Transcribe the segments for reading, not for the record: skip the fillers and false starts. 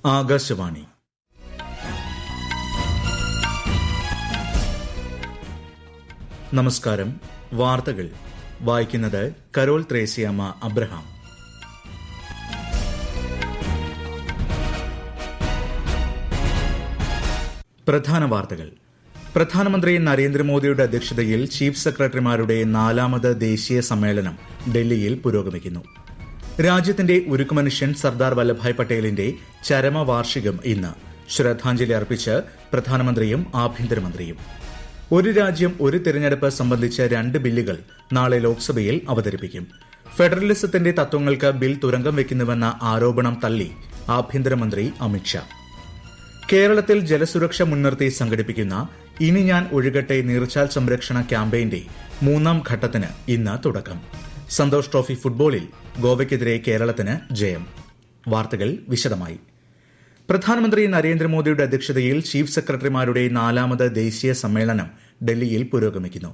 ആകാശവാണി. നമസ്കാരം. വാർത്തകൾ വായിക്കുന്നത് കരോൾ ത്രേസ്യാമ്മ അബ്രഹാം. പ്രധാന വാർത്തകൾ. പ്രധാനമന്ത്രി നരേന്ദ്രമോദിയുടെ അധ്യക്ഷതയിൽ ചീഫ് സെക്രട്ടറിമാരുടെ 4ാമത് ദേശീയ സമ്മേളനം ഡൽഹിയിൽ പുരോഗമിക്കുന്നു. രാജ്യത്തിന്റെ ഉരുക്കുമനുഷ്യൻ സർദാർ വല്ലഭായ് പട്ടേലിന്റെ ചരമവാർഷികം ഇന്ന്. ശ്രദ്ധാഞ്ജലി അർപ്പിച്ച് പ്രധാനമന്ത്രിയും ആഭ്യന്തരമന്ത്രിയും. ഒരു രാജ്യം ഒരു തിരഞ്ഞെടുപ്പ് സംബന്ധിച്ച് 2 ബില്ലുകൾ നാളെ ലോക്സഭയിൽ അവതരിപ്പിക്കും. ഫെഡറലിസത്തിന്റെ തത്വങ്ങൾക്ക് ബിൽ തുരങ്കം വയ്ക്കുന്നുവെന്ന ആരോപണം തള്ളി ആഭ്യന്തരമന്ത്രി അമിത്ഷാ. കേരളത്തിൽ ജലസുരക്ഷ മുൻനിർത്തി സംഘടിപ്പിക്കുന്ന ഇനി ഞാൻ ഒഴുകട്ടെ നീർച്ചാൽ സംരക്ഷണ ക്യാമ്പയിന്റെ 3ാം ഘട്ടത്തിന് ഇന്ന് തുടക്കം. സന്തോഷ് ട്രോഫി ഫുട്ബോളിൽ ഗോവയ്ക്കെതിരെ കേരളത്തിന് ജയം. വാർത്തകൾ വിശദമായി. പ്രധാനമന്ത്രി നരേന്ദ്രമോദിയുടെ അധ്യക്ഷതയിൽ ചീഫ് സെക്രട്ടറിമാരുടെ 4ാമത് ദേശീയ സമ്മേളനം ഡൽഹിയിൽ പുരോഗമിക്കുന്നു.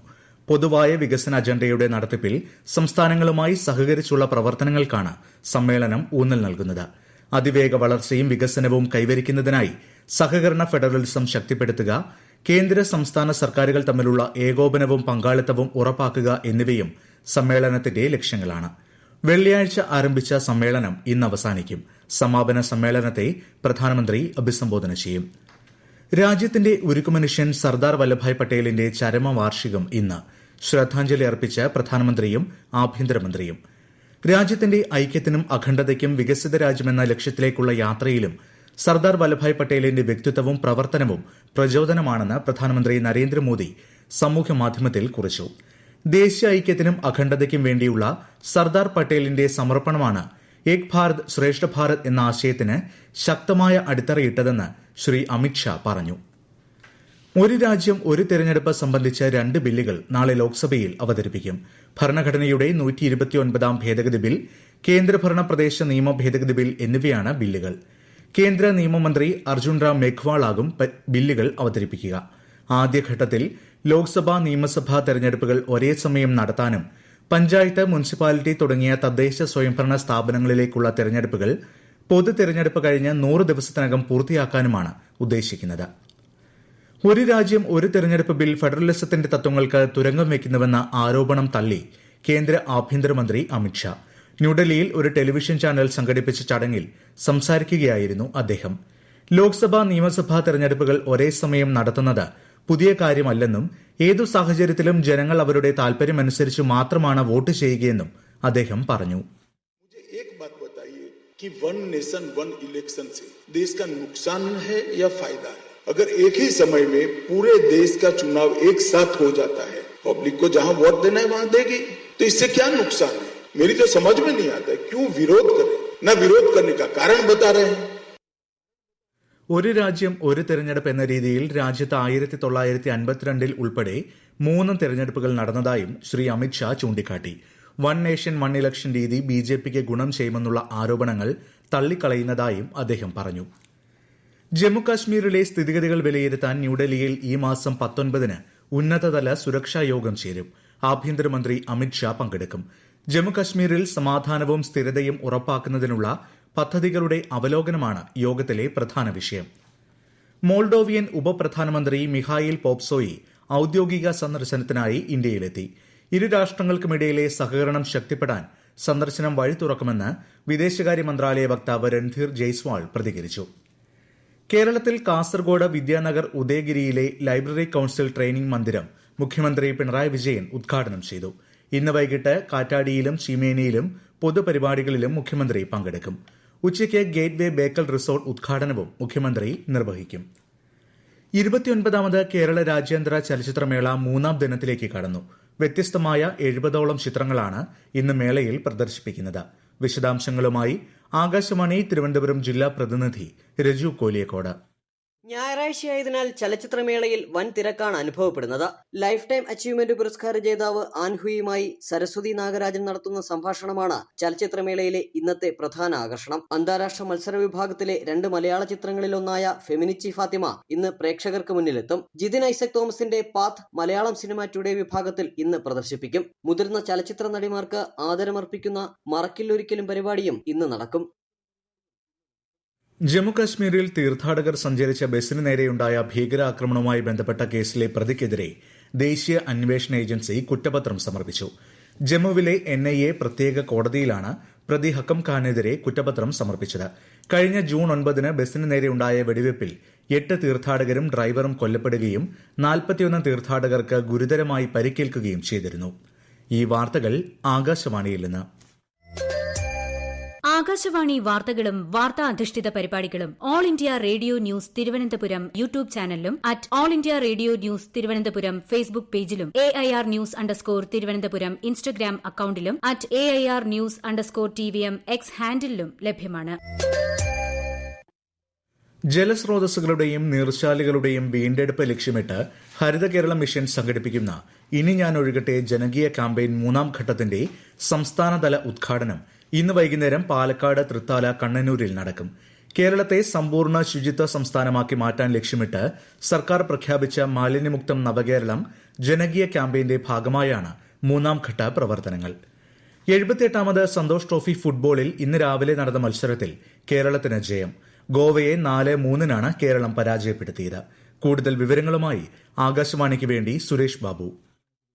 പൊതുവായ വികസന അജണ്ടയുടെ നടത്തിപ്പിൽ സംസ്ഥാനങ്ങളുമായി സഹകരിച്ചുള്ള പ്രവർത്തനങ്ങൾക്കാണ് സമ്മേളനം ഊന്നൽ നൽകുന്നത്. അതിവേഗ വളർച്ചയും വികസനവും കൈവരിക്കുന്നതിനായി സഹകരണ ഫെഡറലിസം ശക്തിപ്പെടുത്തുക, കേന്ദ്ര സംസ്ഥാന സർക്കാരുകൾ തമ്മിലുള്ള ഏകോപനവും പങ്കാളിത്തവും ഉറപ്പാക്കുക എന്നിവയും സമ്മേളനത്തിന്റെ ലക്ഷ്യങ്ങളാണ്. വെള്ളിയാഴ്ച ആരംഭിച്ച സമ്മേളനം ഇന്ന് അവസാനിക്കും. സമാപന സമ്മേളനത്തെ പ്രധാനമന്ത്രി അഭിസംബോധന ചെയ്യും. രാജ്യത്തിന്റെ ഉരുക്കുമനുഷ്യൻ സർദാർ വല്ലഭായ് പട്ടേലിന്റെ ചരമവാർഷികം ഇന്ന്. ശ്രദ്ധാഞ്ജലി അർപ്പിച്ച് പ്രധാനമന്ത്രിയും ആഭ്യന്തരമന്ത്രിയും. രാജ്യത്തിന്റെ ഐക്യത്തിനും അഖണ്ഡതയ്ക്കും വികസിത രാജ്യമെന്ന ലക്ഷ്യത്തിലേക്കുള്ള യാത്രയിലും സർദാർ വല്ലഭായ് പട്ടേലിന്റെ വ്യക്തിത്വവും പ്രവർത്തനവും പ്രചോദനമാണെന്ന് പ്രധാനമന്ത്രി നരേന്ദ്രമോദി സമൂഹമാധ്യമത്തിൽ കുറിച്ചു. ദേശീയ ഐക്യത്തിനും അഖണ്ഡതയ്ക്കും വേണ്ടിയുള്ള സർദാർ പട്ടേലിന്റെ സമർപ്പണമാണ് ഏക് ഭാരത് ശ്രേഷ്ഠ ഭാരത് എന്ന ആശയത്തിന് ശക്തമായ അടിത്തറയിട്ടതെന്ന് ശ്രീ അമിത്ഷാ പറഞ്ഞു. ഒരു രാജ്യം ഒരു തെരഞ്ഞെടുപ്പ് സംബന്ധിച്ച 2 ബില്ലുകൾ നാളെ ലോക്സഭയിൽ അവതരിപ്പിക്കും. ഭരണഘടനയുടെ 129ാം ഭേദഗതി ബിൽ, കേന്ദ്രഭരണ പ്രദേശ നിയമ ഭേദഗതി ബിൽ എന്നിവയാണ് ബില്ലുകൾ. കേന്ദ്ര നിയമമന്ത്രി അർജുൻ റാം മേഘ്വാൾ ആകും ബില്ലുകൾ അവതരിപ്പിക്കുക. ആദ്യഘട്ടത്തിൽ ലോക്സഭ, നിയമസഭാ തെരഞ്ഞെടുപ്പുകൾ ഒരേ സമയം നടത്താനും പഞ്ചായത്ത്, മുനിസിപ്പാലിറ്റി തുടങ്ങിയ തദ്ദേശ സ്വയംഭരണ സ്ഥാപനങ്ങളിലേക്കുള്ള തെരഞ്ഞെടുപ്പുകൾ പൊതു തെരഞ്ഞെടുപ്പ് കഴിഞ്ഞ് 100 ദിവസത്തിനകം പൂർത്തിയാക്കാനുമാണ് ഉദ്ദേശിക്കുന്നത്. ഒരു രാജ്യം ഒരു തെരഞ്ഞെടുപ്പ് ബിൽ ഫെഡറലിസത്തിന്റെ തത്വങ്ങൾക്ക് തുരങ്കം വയ്ക്കുന്നുവെന്ന ആരോപണം തള്ളി കേന്ദ്ര ആഭ്യന്തരമന്ത്രി അമിത്ഷാ. ന്യൂഡൽഹിയിൽ ഒരു ടെലിവിഷൻ ചാനൽ സംഘടിപ്പിച്ച ചടങ്ങിൽ സംസാരിക്കുകയായിരുന്നു അദ്ദേഹം. ലോക്സഭ, നിയമസഭാ തെരഞ്ഞെടുപ്പുകൾ ഒരേ സമയം നടത്തുന്നത് പുതിയ കാര്യമല്ലെന്നും ഏതു സാഹചര്യത്തിലും ജനങ്ങൾ അവരുടെ താൽപര്യമനുസരിച്ച് മാത്രമാണ് വോട്ട് ചെയ്യുകയെന്നും അദ്ദേഹം പറഞ്ഞു. वन नेशन वन इलेक्शन से देश का नुकसान है या फायदा है? अगर एक ही समय में पूरे देश का चुनाव एक साथ हो जाता है, पब्लिक को जहां वोट देना है वहां देगी, तो इससे क्या नुकसान है? मेरी तो समझ में नहीं आता है क्यों विरोध करें, न विरोध करने का कारण बता रहे हैं. ഒരു രാജ്യം ഒരു തെരഞ്ഞെടുപ്പ് എന്ന രീതിയിൽ രാജ്യത്ത് 1952 ഉൾപ്പെടെ 3 തെരഞ്ഞെടുപ്പുകൾ നടന്നതായും ശ്രീ അമിത്ഷാ ചൂണ്ടിക്കാട്ടി. വൺ നേഷൻ വൺ ഇലക്ഷൻ രീതി ബിജെപിക്ക് ഗുണം ചെയ്യുമെന്നുള്ള ആരോപണങ്ങൾ തള്ളിക്കളയുന്നതായും അദ്ദേഹം പറഞ്ഞു. ജമ്മുകാശ്മീരിലെ സ്ഥിതിഗതികൾ വിലയിരുത്താൻ ന്യൂഡൽഹിയിൽ ഈ മാസം 19-ന് ഉന്നതതല സുരക്ഷാ യോഗം ചേരും. ആഭ്യന്തരമന്ത്രി അമിത്ഷാ പങ്കെടുക്കും. ജമ്മുകാശ്മീരിൽ സമാധാനവും സ്ഥിരതയും ഉറപ്പാക്കുന്നതിനുള്ള പദ്ധതികളുടെ അവലോകനമാണ് യോഗത്തിലെ പ്രധാന വിഷയം. മോൾഡോവിയൻ ഉപപ്രധാനമന്ത്രി മിഖായിൽ പോപ്സോയി ഔദ്യോഗിക സന്ദർശനത്തിനായി ഇന്ത്യയിലെത്തി. ഇരു രാഷ്ട്രങ്ങൾക്കുമിടയിലെ സഹകരണം ശക്തിപ്പെടാൻ സന്ദർശനം വഴി തുറക്കുമെന്ന് വിദേശകാര്യ മന്ത്രാലയ വക്താവ് രൺധീർ ജയ്സ്വാൾ പ്രതികരിച്ചു. കേരളത്തിൽ കാസർഗോഡ് വിദ്യാനഗർ ഉദയഗിരിയിലെ ലൈബ്രറി കൌൺസിൽ ട്രെയിനിംഗ് മന്ദിരം മുഖ്യമന്ത്രി പിണറായി വിജയൻ ഉദ്ഘാടനം ചെയ്തു. ഇന്ന് വൈകിട്ട് കാറ്റാടിയിലും ചീമേനിയിലും പൊതുപരിപാടികളിലും മുഖ്യമന്ത്രി പങ്കെടുക്കും. ഉച്ചയ്ക്ക് ഗേറ്റ് വേ ബേക്കൽ റിസോർട്ട് ഉദ്ഘാടനവും മുഖ്യമന്ത്രി നിർവഹിക്കും. 29ാമത് കേരള രാജ്യാന്തര ചലച്ചിത്രമേള 3ാം ദിനത്തിലേക്ക് കടന്നു. വ്യത്യസ്തമായ 70ഓളം ചിത്രങ്ങളാണ് ഇന്ന് മേളയിൽ പ്രദർശിപ്പിക്കുന്നത്. വിശദാംശങ്ങളുമായി ആകാശവാണി തിരുവനന്തപുരം ജില്ലാ പ്രതിനിധി രജു കോലിയക്കോട്. ഞായറാഴ്ചയായതിനാൽ ചലച്ചിത്രമേളയിൽ വൻ തിരക്കാണ് അനുഭവപ്പെടുന്നത്. ലൈഫ് ടൈം അച്ചീവ്മെന്റ് പുരസ്കാര ജേതാവ് ആൻഹുയുമായി സരസ്വതി നാഗരാജൻ നടത്തുന്ന സംഭാഷണമാണ് ചലച്ചിത്രമേളയിലെ ഇന്നത്തെ പ്രധാന ആകർഷണം. അന്താരാഷ്ട്ര മത്സര വിഭാഗത്തിലെ 2 മലയാള ചിത്രങ്ങളിലൊന്നായ ഫെമിനിച്ചി ഫാത്തിമ ഇന്ന് പ്രേക്ഷകർക്ക് മുന്നിലെത്തും. ജിതിൻ ഐസക് തോമസിന്റെ പാത്ത് മലയാളം സിനിമ ടുഡേ വിഭാഗത്തിൽ ഇന്ന് പ്രദർശിപ്പിക്കും. മുതിർന്ന ചലച്ചിത്ര നടിമാർക്ക് ആദരമർപ്പിക്കുന്ന മറക്കില്ലൊരിക്കലും പരിപാടിയും ഇന്ന് നടക്കും. ജമ്മുകശ്മീരിൽ തീർത്ഥാടകർ സഞ്ചരിച്ച ബസിന് നേരെയുണ്ടായ ഭീകരാക്രമണവുമായി ബന്ധപ്പെട്ട കേസിലെ പ്രതിക്കെതിരെ ദേശീയ അന്വേഷണ ഏജൻസി കുറ്റപത്രം സമർപ്പിച്ചു. ജമ്മുവിലെ NIA പ്രത്യേക കോടതിയിലാണ് പ്രതി ഹക്കം ഖാനെതിരെ കുറ്റപത്രം സമർപ്പിച്ചത്. കഴിഞ്ഞ ജൂൺ 9 ബസിന് നേരെയുണ്ടായ വെടിവയ്പിൽ 8 തീർത്ഥാടകരും ഡ്രൈവറും കൊല്ലപ്പെടുകയും 41 തീർത്ഥാടകർക്ക് ഗുരുതരമായി പരിക്കേൽക്കുകയും ചെയ്തിരുന്നു. ഈ വാർത്തകൾ ആകാശവാണിയിൽ നിന്ന്. ആകാശവാണി വാർത്തകളും വാർത്താ അധിഷ്ഠിത പരിപാടികളും All India Radio news Thiruvananthapuram YouTube ചാനലിലും at All India Radio news Thiruvananthapuram Facebook പേജിലും AIR ന്യൂസ് _ തിരുവനന്തപുരം ഇൻസ്റ്റഗ്രാം അക്കൌണ്ടിലും at AIR news _ TVM X ഹാൻഡിലും ലഭ്യമാണ്. ജലസ്രോതസ്സുകളുടെയും നീർച്ചാലുകളുടെയും വീണ്ടെടുപ്പ് ലക്ഷ്യമിട്ട് ഹരിത കേരളം മിഷൻ സംഘടിപ്പിക്കുന്ന ഇനി ഞാൻ ഒഴുകട്ടെ ജനകീയ ക്യാമ്പയിൻ 3ാം ഘട്ടത്തിന്റെ സംസ്ഥാനതല ഉദ്ഘാടനം ഇന്ന് വൈകുന്നേരം പാലക്കാട്, തൃത്താല, കണ്ണനൂരിൽ നടക്കും. കേരളത്തെ സമ്പൂർണ്ണ ശുചിത്വ സംസ്ഥാനമാക്കി മാറ്റാൻ ലക്ഷ്യമിട്ട് സർക്കാർ പ്രഖ്യാപിച്ച മാലിന്യമുക്തം നവകേരളം ജനകീയ ക്യാമ്പയിന്റെ ഭാഗമായാണ് 3ാം ഘട്ട പ്രവർത്തനങ്ങൾ. 78ാമത് സന്തോഷ് ട്രോഫി ഫുട്ബോളിൽ ഇന്ന് രാവിലെ നടന്ന മത്സരത്തിൽ കേരളത്തിന് ജയം. ഗോവയെ 4-3 കേരളം പരാജയപ്പെടുത്തിയത്. കൂടുതൽ വിവരങ്ങളുമായി ആകാശവാണിക്ക് വേണ്ടി സുരേഷ് ബാബു.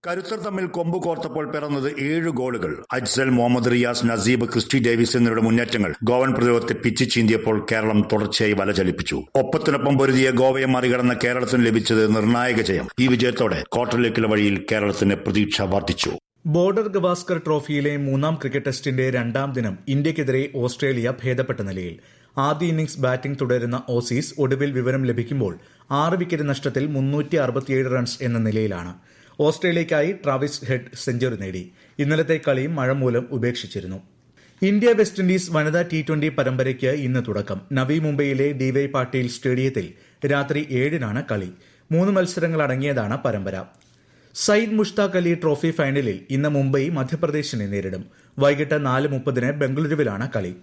കരുത്തർ തമ്മിൽ കൊമ്പ് കോർത്തപ്പോൾ പിറന്നത് 7 ഗോളുകൾ. അജ്സൽ, മുഹമ്മദ് റിയാസ്, നസീബ്, ക്രിസ്റ്റി ഡേവിസ് എന്നിവരുടെ മുന്നേറ്റങ്ങൾ ഗോവൻ പ്രതിരോധത്തെ പിച്ച് ചീന്തിയപ്പോൾ കേരളം തുടർച്ചയായി വലചലിപ്പിച്ചു. ഒപ്പത്തിനൊപ്പം പൊരുതിയ ഗോവയെ മറികടന്ന കേരളത്തിന് ലഭിച്ചത് നിർണായക ജയം. ഈ വിജയത്തോടെ ക്വാർട്ടറിലേക്കുള്ള വഴിയിൽ കേരളത്തിന് പ്രതീക്ഷ വർദ്ധിച്ചു. ബോർഡർ ഗവാസ്കർ ട്രോഫിയിലെ 3ാം ക്രിക്കറ്റ് ടെസ്റ്റിന്റെ 2ാം ദിനം ഇന്ത്യക്കെതിരെ ഓസ്ട്രേലിയ ഭേദപ്പെട്ട നിലയിൽ. ആദ്യ ഇന്നിംഗ്സ് ബാറ്റിംഗ് തുടരുന്ന ഓസീസ് ഒടുവിൽ വിവരം ലഭിക്കുമ്പോൾ 6 വിക്കറ്റ് നഷ്ടത്തിൽ 367 റൺസ് എന്ന നിലയിലാണ്. ഓസ്ട്രേലിയയ്ക്കായി ട്രാവിസ് ഹെഡ് സെഞ്ചുറി നേടി. ഇന്നലത്തെ കളി മഴ മൂലം ഉപേക്ഷിച്ചിരുന്നു. ഇന്ത്യ വെസ്റ്റ് ഇൻഡീസ് വനിതാ T20 പരമ്പരയ്ക്ക് ഇന്ന് തുടക്കം. നവി മുംബൈയിലെ DY പാട്ടീൽ സ്റ്റേഡിയത്തിൽ രാത്രി 7 കളി. 3 മത്സരങ്ങൾ അടങ്ങിയതാണ് പരമ്പര. സയ്യിദ് മുഷ്താഖ് അലി ട്രോഫി ഫൈനലിൽ ഇന്ന് മുംബൈ മധ്യപ്രദേശിനെ നേരിടും. വൈകിട്ട് 4:30 ബംഗളൂരുവിലാണ് കളി.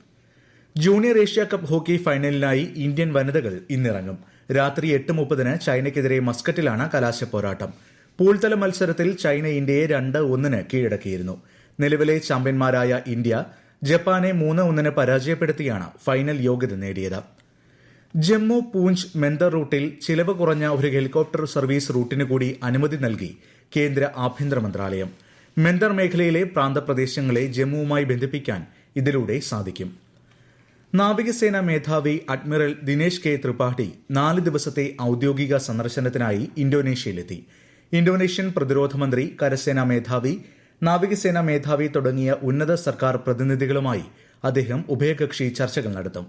ജൂനിയർ ഏഷ്യ കപ്പ് ഹോക്കി ഫൈനലിനായി ഇന്ത്യൻ വനിതകൾ ഇന്നിറങ്ങും. രാത്രി 8:30 ചൈനയ്ക്കെതിരെ മസ്കറ്റിലാണ് കലാശപ്പോരാട്ടം. പൂൾതല മത്സരത്തിൽ ചൈന ഇന്ത്യയെ 2-1 കീഴടക്കിയിരുന്നു. നിലവിലെ ചാമ്പ്യന്മാരായ ഇന്ത്യ ജപ്പാനെ 3-1 പരാജയപ്പെടുത്തിയാണ് ഫൈനൽ യോഗ്യത നേടിയത്. ജമ്മു, പൂഞ്ച്, മെന്തർ റൂട്ടിൽ ചിലവ് കുറഞ്ഞ ഒരു ഹെലികോപ്റ്റർ സർവീസ് റൂട്ടിന് കൂടി അനുമതി നൽകി കേന്ദ്ര ആഭ്യന്തര മന്ത്രാലയം. മെന്തർ മേഖലയിലെ പ്രാന്തപ്രദേശങ്ങളെ ജമ്മുവുമായി ബന്ധിപ്പിക്കാൻ ഇതിലൂടെ സാധിക്കും. നാവികസേനാ മേധാവി അഡ്മിറൽ ദിനേശ് K. ത്രിപാഠി 4 ദിവസത്തെ ഔദ്യോഗിക സന്ദർശനത്തിനായി ഇന്തോനേഷ്യയിലെത്തി. ഇന്തോനേഷ്യൻ പ്രതിരോധ മന്ത്രി, കരസേനാ മേധാവി, നാവികസേനാ മേധാവി തുടങ്ങിയ ഉന്നത സർക്കാർ പ്രതിനിധികളുമായി അദ്ദേഹം ഉഭയകക്ഷി ചർച്ചകൾ നടത്തും.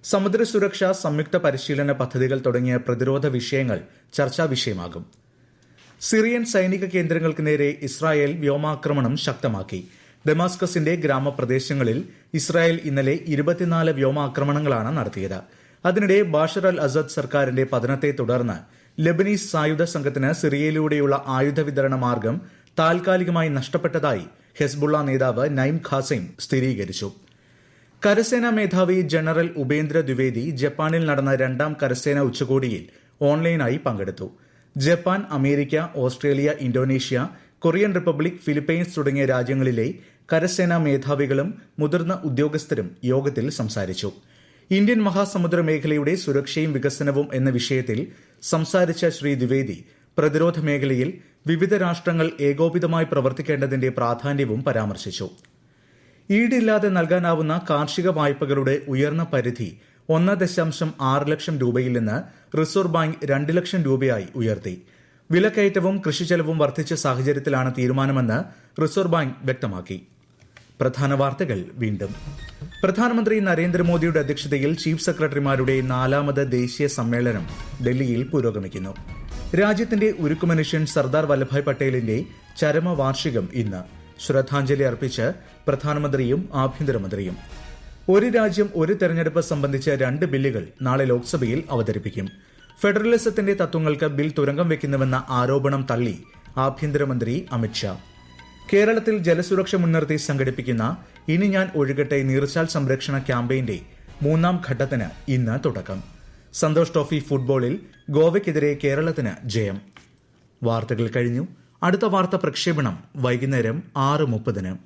സമുദ്ര സുരക്ഷ, സംയുക്ത പരിശീലന പദ്ധതികൾ തുടങ്ങിയ പ്രതിരോധ വിഷയങ്ങൾ ചർച്ചാ വിഷയമാകും. സിറിയൻ സൈനിക കേന്ദ്രങ്ങൾക്ക് നേരെ ഇസ്രായേൽ വ്യോമാക്രമണം ശക്തമാക്കി. ഡമാസ്കസിന്റെ ഗ്രാമപ്രദേശങ്ങളിൽ ഇസ്രായേൽ ഇന്നലെ 24 വ്യോമാക്രമണങ്ങളാണ് നടത്തിയത്. അതിനിടെ ബാഷർ അൽ അസദ് സർക്കാരിന്റെ പതനത്തെ തുടർന്ന് ലെബനീസ് സായുധ സംഘത്തിന് സിറിയയിലൂടെയുള്ള ആയുധ വിതരണ മാർഗം താൽക്കാലികമായി നഷ്ടപ്പെട്ടതായി ഹെസ്ബുള്ള നേതാവ് നൈം ഖാസിം സ്ഥിരീകരിച്ചു. കരസേനാ മേധാവി ജനറൽ ഉപേന്ദ്ര ദ്വിവേദി ജപ്പാനിൽ നടന്ന 2ാം കരസേനാ ഉച്ചകോടിയിൽ ഓൺലൈനായി പങ്കെടുത്തു. Japan, America, Australia, Indonesia, Korean republic, Philippines തുടങ്ങിയ രാജ്യങ്ങളിലെ കരസേനാ മേധാവികളും മുതിർന്ന ഉദ്യോഗസ്ഥരും യോഗത്തിൽ സംസാരിച്ചു. ഇന്ത്യൻ മഹാസമുദ്ര മേഖലയുടെ സുരക്ഷയും വികസനവും എന്ന വിഷയത്തിൽ സംസാരിച്ച ശ്രീ ദ്വിവേദി പ്രതിരോധ മേഖലയിൽ വിവിധ രാഷ്ട്രങ്ങൾ ഏകോപിതമായി പ്രവർത്തിക്കേണ്ടതിന്റെ പ്രാധാന്യവും പരാമർശിച്ചു. ഈടില്ലാതെ നൽകാനാവുന്ന കാർഷിക വായ്പകളുടെ ഉയർന്ന പരിധി 1.6 ലക്ഷം രൂപയിൽ നിന്ന് റിസർവ് ബാങ്ക് 2 ലക്ഷം രൂപയായി ഉയർത്തി. വിലക്കയറ്റവും കൃഷിച്ചെലവും വർദ്ധിച്ച സാഹചര്യത്തിലാണ് തീരുമാനമെന്ന് റിസർവ് ബാങ്ക് വ്യക്തമാക്കി. പ്രധാന വാർത്തകൾ വീണ്ടും. പ്രധാനമന്ത്രി നരേന്ദ്രമോദിയുടെ അധ്യക്ഷതയിൽ ചീഫ് സെക്രട്ടറിമാരുടെ 4ാമത് ദേശീയ സമ്മേളനം ഡൽഹിയിൽ പുരോഗമിക്കുന്നു. രാജ്യത്തിന്റെ ഉരുക്കുമനുഷ്യൻ സർദാർ വല്ലഭായ് പട്ടേലിന്റെ ചരമവാർഷികം ഇന്ന്. ശ്രദ്ധാഞ്ജലി അർപ്പിച്ച് പ്രധാനമന്ത്രിയും ആഭ്യന്തരമന്ത്രിയും. ഒരു രാജ്യം ഒരു തെരഞ്ഞെടുപ്പ് സംബന്ധിച്ച് 2 ബില്ലുകൾ നാളെ ലോക്സഭയിൽ അവതരിപ്പിക്കും. ഫെഡറലിസത്തിന്റെ തത്വങ്ങൾക്ക് ബിൽ തുരങ്കം വെക്കുന്നുവെന്ന ആരോപണം തള്ളി ആഭ്യന്തരമന്ത്രി അമിത്ഷാ. കേരളത്തിൽ ജലസുരക്ഷ മുൻനിർത്തി സംഘടിപ്പിക്കുന്ന ഇനി ഞാൻ ഒഴുകട്ടെ നീർച്ചാൽ സംരക്ഷണ ക്യാമ്പയിന്റെ 3ാം ഘട്ടത്തിന് ഇന്ന് തുടക്കം. സന്തോഷ് ട്രോഫി ഫുട്ബോളിൽ ഗോവയ്ക്കെതിരെ കേരളത്തിന് ജയം. വാർത്തകൾ കഴിഞ്ഞു. അടുത്ത വാർത്താ പ്രക്ഷേപണം വൈകുന്നേരം 6:30.